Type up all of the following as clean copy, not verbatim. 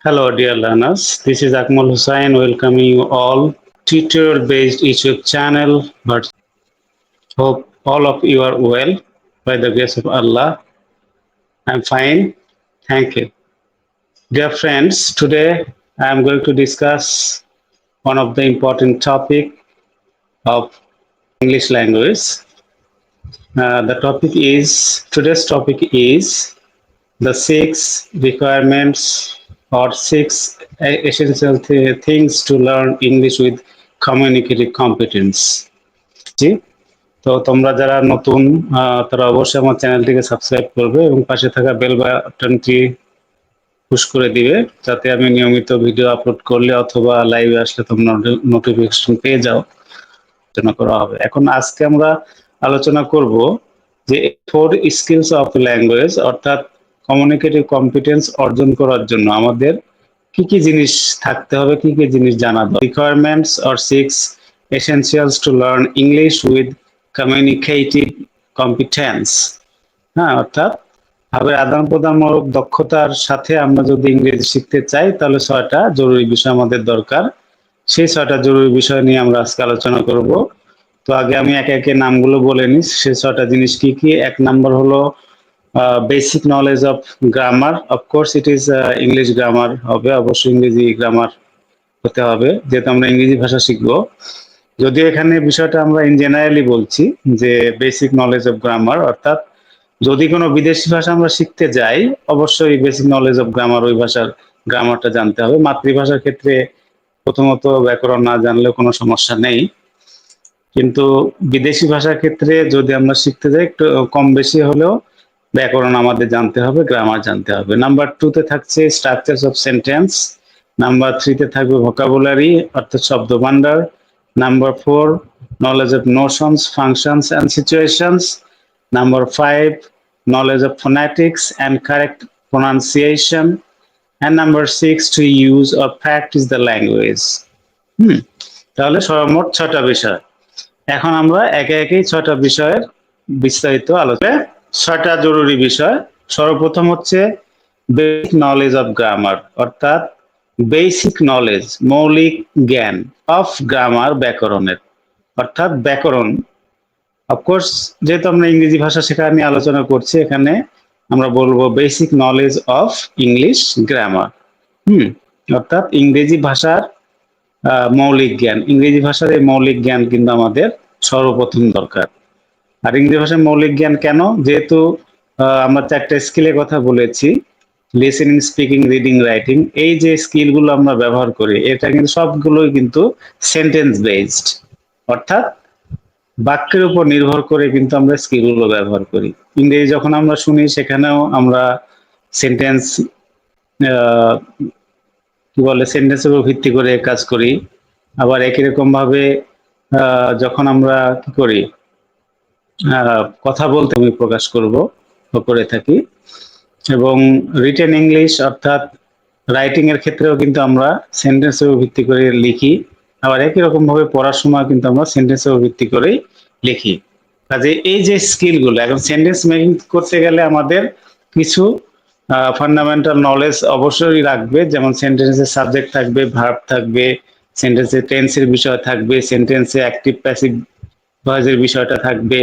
Hello, dear learners. This is Akmal Hussain welcoming you all. Tutor-based YouTube channel, but hope all of you are well by the grace of Allah. I'm fine. Thank you. Dear friends, today I am going to discuss one of the important topic of English language. Today's topic is the six requirements or six essential things to learn English with communicative competence. জি, তো তোমরা যারা নতুন তারা অবশ্যই আমার চ্যানেলটিকে subscribe করবে এবং পাশে থাকা বেল বাটনটি পুশ করে দিবে যাতে আমি নিয়মিত ভিডিও আপলোড করলে অথবা লাইভে আসলে তোমরা নোটিফিকেশন পেয়ে যাও। আলোচনা করা হবে। এখন আজকে আমরা আলোচনা করব যে ফোর স্কিলস অফ ল্যাঙ্গুয়েজ অর্থাৎ কমিউনিকেটিভ কম্পিটেন্স অর্জন করার জন্য আমাদের কি কি জিনিস থাকতে হবে, কি কি জিনিস জানা দরকার। Requirements or six essentials to learn English with communicative competence. হ্যাঁ, অর্থাৎ ভাবের আদান প্রদানমূলক দক্ষতার সাথে আমরা যদি ইংরেজি শিখতে চাই তাহলে ছয়টা জরুরি বিষয় আমাদের দরকার। সেই ছয়টা জরুরি বিষয় নিয়ে আমরা আজকে আলোচনা করব। তো আগে আমি একে একে নামগুলো বলে নিই, সেই ছয়টা জিনিস কি কি। এক নাম্বার হলো basic knowledge of grammar. Of course it is English grammar হবে, অবশ্যই ইংরেজি গ্রামার হতে হবে যেহেতু আমরা ইংরেজি ভাষা শিখবো। যদিও এখানে বিষয়টা আমরা ইন জেনারেলি বলছি যে বেসিক নলেজ অফ গ্রামার, অর্থাৎ যদি কোনো বিদেশি ভাষা আমরা শিখতে যাই অবশ্যই বেসিক নলেজ অফ গ্রামার, ওই ভাষার গ্রামারটা জানতে হবে। মাতৃভাষার ক্ষেত্রে প্রথমত ব্যাকরণ না জানলেও কোনো সমস্যা নেই, কিন্তু বিদেশি ভাষার ক্ষেত্রে যদি আমরা শিখতে যাই একটু কম বেশি হলেও ব্যাকরণ আমাদের জানতে হবে, গ্রামার জানতে হবে। নাম্বার 2 তে থাকছে স্ট্রাকচারস অফ সেন্টেন্স। নাম্বার 3 তে থাকবে ভোকাবুলারি অর্থাৎ শব্দ ভান্ডার। Number 4 knowledge of notions, functions and situations. Number 5 knowledge of phonetics and correct pronunciation, and number 6 to use or practice the language. তাহলে সর্বমোট 6টা বিষয়। এখন আমরা একে একে 6টা বিষয়ের বিস্তারিত আলোচনা। 6টা জরুরি বিষয়। সর্বপ্রথম হচ্ছে বেসিক নলেজ অফ গ্রামার, অর্থাৎ বেসিক নলেজ, মৌলিক জ্ঞান অফ গ্রামার, ব্যাকরণের, অর্থাৎ ব্যাকরণ। অফকোর্স যেহেতু আমরা ইংরেজি ভাষা শেখা নিয়ে আলোচনা করছি, এখানে আমরা বলবো basic knowledge of English grammar. অর্থাৎ ইংরেজি ভাষার মৌলিক জ্ঞান। ইংরেজি ভাষার এই মৌলিক জ্ঞান কিন্তু আমাদের সর্বপ্রথম দরকার। আর ইংরেজি ভাষার মৌলিক জ্ঞান কেন? যেহেতু আমরা 4টা স্কিলের কথা বলেছি, লিসেনিং, স্পিকিং, রিডিং, রাইটিং। এই যে স্কিলগুলো আমরা ব্যবহার করি এটা কিন্তু সবগুলোই কিন্তু সেন্টেন্স বেসড, অর্থাৎ বাক্যের উপর নির্ভর করে কিন্তু আমরা স্কিলগুলো ব্যবহার করি। ইংরেজি যখন আমরা শুনি সেখানেও আমরা সেন্টেন্স কি বলে সেন্টেন্সের উপর ভিত্তি করে কাজ করি। আবার একই রকম ভাবে যখন আমরা কি করি কথা বলতে আমি প্রকাশ করব করে থাকি। এবং রিটেন ইংলিশ অর্থাৎ রাইটিং এর ক্ষেত্রেও কিন্তু আমরা সেন্টেন্সের উপর ভিত্তি করে লিখি। আবার একই রকম ভাবে পড়ার সময় কিন্তু আমরা সেন্টেন্সের উপর ভিত্তি করেই লিখি। কাজে এই যে স্কিলগুলো, এখন সেন্টেন্স মেকিং করতে গেলে আমাদের কিছু ফান্ডামেন্টাল নলেজ অবশ্যই রাখবে, যেমন সেন্টেন্সের সাবজেক্ট থাকবে, ভার্ব থাকবে, সেন্টেন্সের টেন্সের বিষয় থাকবে, সেন্টেন্সে অ্যাক্টিভ প্যাসিভ ভয়েসের বিষয়টা থাকবে,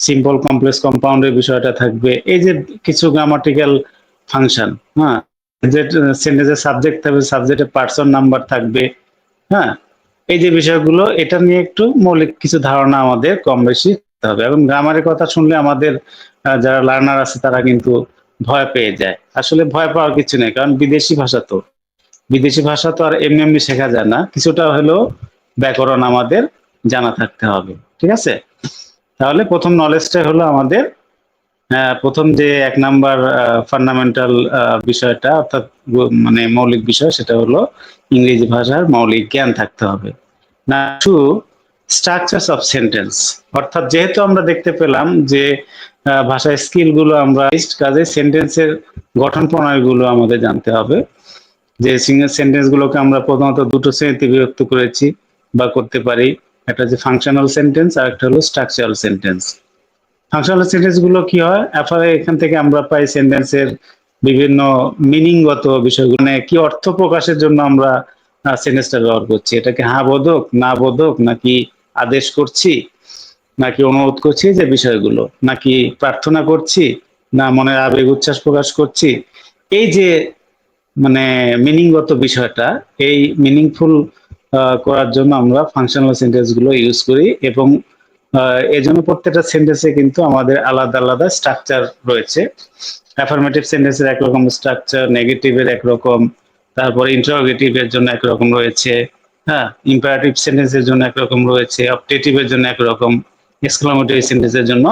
সিম্পল কমপ্লেক্স কম্পাউন্ডের বিষয়টা থাকবে, এই যে কিছু গ্রামাটিক্যাল ফাংশন, যে সেন্টেন্সের সাবজেক্ট থাকবে, সাবজেক্টের পার্সন নাম্বার থাকবে, এই যে বিষয়গুলো, এটা নিয়ে একটু মৌলিক কিছু ধারণা আমাদের কম বেশি হবে। এবং গ্রামারের কথা শুনলে আমাদের যারা লার্নার আছে তারা কিন্তু ভয় পেয়ে যায়। আসলে ভয় পাওয়ার কিছু নেই, কারণ বিদেশি ভাষা তো আর এমনি এমনি শেখা যায় না, কিছুটা হলেও ব্যাকরণ আমাদের জানা থাকতে হবে। ঠিক আছে, তাহলে প্রথম নলেজটাই হলো আমাদের প্রথম যে 1 নাম্বার ফান্ডামেন্টাল বিষয়টা, অর্থাৎ মানে মৌলিক বিষয়, সেটা হলো ইংরেজি ভাষার মৌলিক জ্ঞান থাকতে হবে। না, টু স্ট্রাকচারস অফ সেন্টেন্স, অর্থাৎ যেহেতু আমরা দেখতে পেলাম যে ভাষার স্কিলগুলো আমরা কাজে সেন্টেন্সের গঠন প্রণালীগুলো আমাদের জানতে হবে। যে সিঙ্গেল সেন্টেন্সগুলোকে আমরা প্রধানত দুটো শ্রেণীতে বিভক্ত করেছি বা করতে পারি, একটা হচ্ছে ফাংশনাল সেন্টেন্স আর একটা হলো স্ট্রাকচারাল সেন্টেন্স। ফাংশনাল সেন্টেন্স গুলো কি হয়, এখান থেকে আমরা পাই সেন্টেন্সের বিভিন্ন মিনিংগত বিষয়গুলো, মানে কি অর্থ প্রকাশের জন্য আমরা সেন্টেন্সটা ব্যবহার করছি, এটাকে হ্যাঁ বোধক না বোধক, নাকি আদেশ করছি, নাকি অনুরোধ করছি, যে বিষয়গুলো, নাকি প্রার্থনা করছি, না মনের আবেগ উচ্ছ্বাস প্রকাশ করছি, এই যে মানে মিনিংগত বিষয়টা, এই মিনিংফুল করার জন্য আমরা ফাংশনাল সেন্টেন্স গুলো ইউজ করি। এবং এই জন্য প্রত্যেকটা সেন্টেন্সে কিন্তু আমাদের আলাদা আলাদা স্ট্রাকচার রয়েছে। অ্যাফার্মেটিভ সেন্টেন্সের একরকম স্ট্রাকচার, নেগেটিভের একরকম, তারপরে ইন্টারোগেটিভের জন্য একরকম রয়েছে, হ্যাঁ, ইম্পারেটিভ সেন্টেন্সের জন্য একরকম রয়েছে, অপটেটিভের জন্য একরকম, এক্সক্লামেটরি সেন্টেন্সের জন্য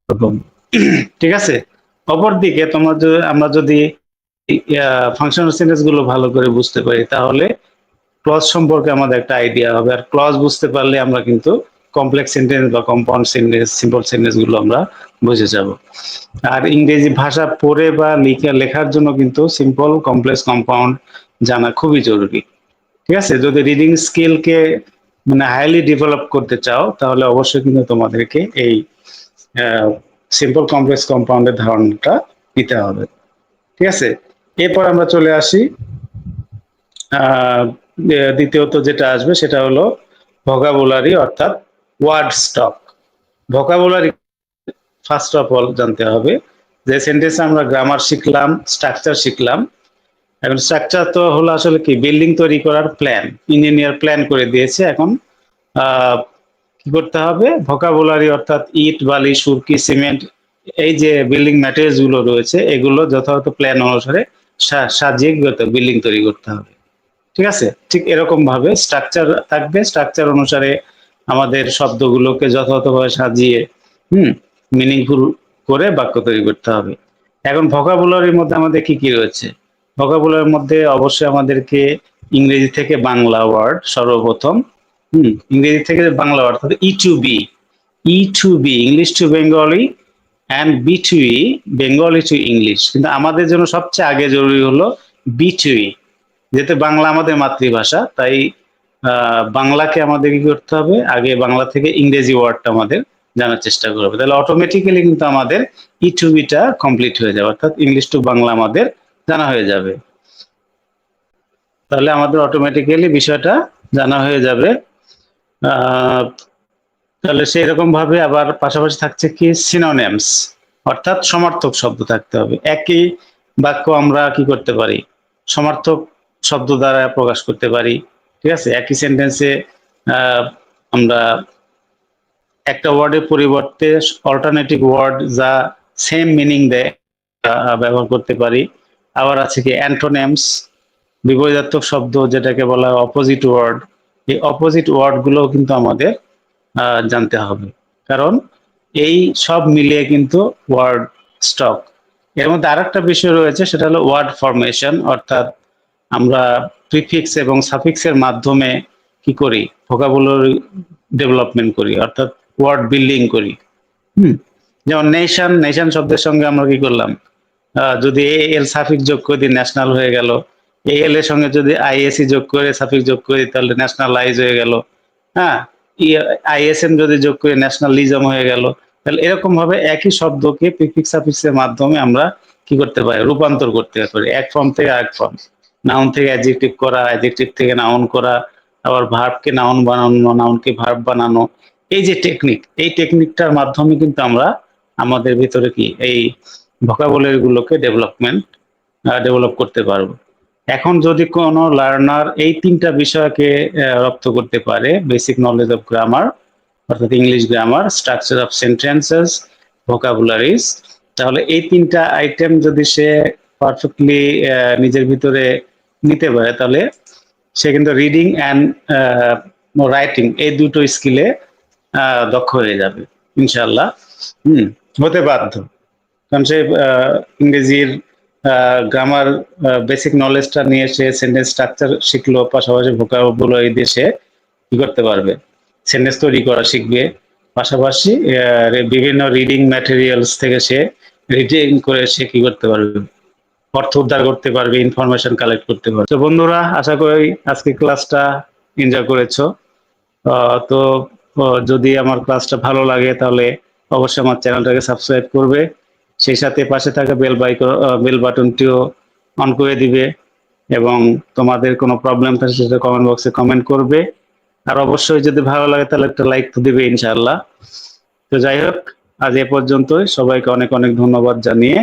একরকম। ঠিক আছে। অপরদিকে আমরা যদি ফাংশনাল সেন্টেন্স গুলো ভালো করে বুঝতে পারি, তাহলে ক্লজ সম্পর্কে আমাদের একটা আইডিয়া হবে। আর ক্লজ বুঝতে পারলে আমরা কিন্তু কমপ্লেক্স সেন্টেন্স বা কম্পাউন্ড সেন্টেন্স, সিম্পল সেন্টেন্স গুলো আমরা বুঝে যাব। আর ইংরেজি ভাষা পড়ে বা লেখার জন্য কিন্তু সিম্পল, কমপ্লেক্স, কম্পাউন্ড জানা খুবই জরুরি। ঠিক আছে। যদি রিডিং স্কিলকে মানে হাইলি ডেভেলপ করতে চাও, তাহলে অবশ্যই কিন্তু তোমাদেরকে এই সিম্পল, কমপ্লেক্স, কম্পাউন্ডের ধারণাটা নিতে হবে। ঠিক আছে। এরপর আমরা চলে আসি দ্বিতীয়ত যেটা আসবে সেটা হলো ভোকাবুলারি, অর্থাৎ word stock. Vocabulary first of all জানতে হবে, যে সেন্টেন্সে আমরা গ্রামার শিখলাম, স্ট্রাকচার শিখলাম। এখন স্ট্রাকচার তো হলো আসলে কি, বিল্ডিং তৈরি করার প্ল্যান, ইঞ্জিনিয়ার প্ল্যান করে দিয়েছে। এখন আহ, কি করতে হবে, ভোকাবুলারি অর্থাৎ ইট, বালি, সুরকি, সিমেন্ট, এই যে বিল্ডিং ম্যাটেরিয়ালস গুলো রয়েছে, এগুলো যথাযথ প্ল্যান অনুসারে সাজিয়ে বিল্ডিং তৈরি করতে হবে। ঠিক আছে। ঠিক এরকম ভাবে স্ট্রাকচার থাকবে, স্ট্রাকচার অনুসারে আমাদের শব্দগুলোকে যথাযথভাবে সাজিয়ে মিনিংফুল করে বাক্য তৈরি করতে হবে। এখন ভোকাবুলারির মধ্যে আমাদের কি কি রয়েছে? ভোকাবুলারির মধ্যে অবশ্যই আমাদেরকে ইংরেজি থেকে বাংলা ওয়ার্ড সর্বপ্রথম, ইংরেজি থেকে Bangla word, E to B, English to Bengali, and B to Bengali to English. কিন্তু আমাদের জন্য সবচেয়ে আগে জরুরি হলো বি টু, যেহেতু বাংলা আমাদের মাতৃভাষা, তাই বাংলাকে আমাদের কি করতে হবে, আগে বাংলা থেকে ইংরেজি ওয়ার্ডটা আমাদের জানার চেষ্টা করবে। তাহলে অটোমেটিক্যালি কিন্তু আমাদের ই টু বিটা কমপ্লিট হয়ে যাবে, অর্থাৎ ইংলিশ টু বাংলা আমাদের জানা হয়ে যাবে। তাহলে আমাদের অটোমেটিক্যালি বিষয়টা জানা হয়ে যাবে। আহ, তাহলে সেই রকম ভাবে আবার পাশাপাশি থাকছে কি, সিনোনিমস, অর্থাৎ সমার্থক শব্দ থাকতে হবে। একই বাক্য আমরা কি করতে পারি, সমার্থক শব্দ দ্বারা প্রকাশ করতে পারি। ঠিক আছে। একই সেন্টেন্সে আমরা একটা ওয়ার্ডের পরিবর্তে অল্টারনেটিভ ওয়ার্ড যা সেম মিনিং দেয় ব্যবহার করতে পারি। আবার আছে কি অ্যান্টোনিমস, বিপরীতার্থক শব্দ যেটাকে বলা হয় অপোজিট ওয়ার্ড। এই অপোজিট ওয়ার্ড গুলো কিন্তু আমাদের জানতে হবে, কারণ এই সব মিলিয়ে কিন্তু ওয়ার্ড স্টক। এর মধ্যে আরেকটা বিষয় রয়েছে, সেটা হলো ওয়ার্ড ফরমেশন, অর্থাৎ আমরা প্রিফিক্স এবং সাফিক্সের মাধ্যমে কি করি, ভোকাবুলারি ডেভেলপমেন্ট করি, অর্থাৎ ওয়ার্ড বিল্ডিং করি। হুম। যেমন নেশন, নেশন শব্দের সঙ্গে আমরা কি করলাম, যদি এ এল সাফিক্স যোগ করে দিই, ন্যাশনাল হয়ে গেল। এ এল এর সঙ্গে যদি আইএসি যোগ করে, সাফিক্স যোগ করি, তাহলে ন্যাশনালাইজ হয়ে গেল। হ্যাঁ। আইএসএম যদি যোগ করে, ন্যাশনালিজম হয়ে গেল। তাহলে এরকম ভাবে একই শব্দকে প্রিফিক্স সাফিক্সের মাধ্যমে আমরা কি করতে পারি, রূপান্তর করতে পারি এক ফর্ম থেকে আরেক ফর্ম। নাউন থেকে অ্যাডজেক্টিভ করা, অ্যাডজেক্টিভ থেকে নাউন করা, আবার ভার্বকে নাউন বানানো, নাউনকে ভার্ব বানানো। এই যে টেকনিক, এই টেকনিকটার মাধ্যমে কিন্তু আমরা আমাদের ভিতরে কি এই ভোকাবুলারি গুলোকে ডেভেলপ করতে পারবো। এখন যদি কোনো লার্নার এই তিনটা বিষয়কে রপ্ত করতে পারে, বেসিক নলেজ অফ গ্রামার অর্থাৎ English grammar, structure of sentences, vocabularies, তাহলে এই তিনটা আইটেম যদি সে পারফেক্টলি নিজের ভিতরে নিতে পারে, তাহলে সে কিন্তু রিডিং অ্যান্ড রাইটিং এই দুটো স্কিলে দক্ষ হয়ে যাবে ইনশাল্লাহ। হুম। হতে বাধ্য, কারণ সে ইংরেজির গ্রামার বেসিক নলেজটা নিয়ে সে সেন্টেন্স স্ট্রাকচার শিখলো, পাশাপাশি ভোকাবুলারি দিয়ে সে কি করতে পারবে, সেন্টেন্স তৈরি করা শিখবে। পাশাপাশি বিভিন্ন রিডিং ম্যাটেরিয়ালস থেকে সে রিডিং করে সে কি করতে পারবে, অর্থ উদ্ধার করতে পারবে, ইনফরমেশন কালেক্ট করতে পারবে। তো বন্ধুরা, আশা করি আজকে ক্লাসটা এনজয় করেছো। তো যদি আমার ক্লাসটা ভালো লাগে, তাহলে অবশ্যই আমার চ্যানেলটাকে সাবস্ক্রাইব করবে, সেই সাথে পাশে থাকা বেল বাটনটিও অন করে দিবে, এবং তোমাদের কোনো প্রবলেম থাকে সেটা কমেন্ট বক্সে কমেন্ট করবে। আর অবশ্যই যদি ভালো লাগে তাহলে একটা লাইক তো দিবে ইনশাআল্লাহ। তো যাই হোক, আজ এ পর্যন্তই। সবাইকে অনেক অনেক ধন্যবাদ জানিয়ে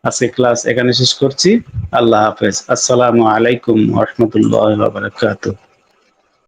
আজকে ক্লাস এখানে শেষ করছি। আল্লাহ হাফেজ। আসসালামু আলাইকুম ওয়া রাহমাতুল্লাহি ওয়া বারাকাতুহু।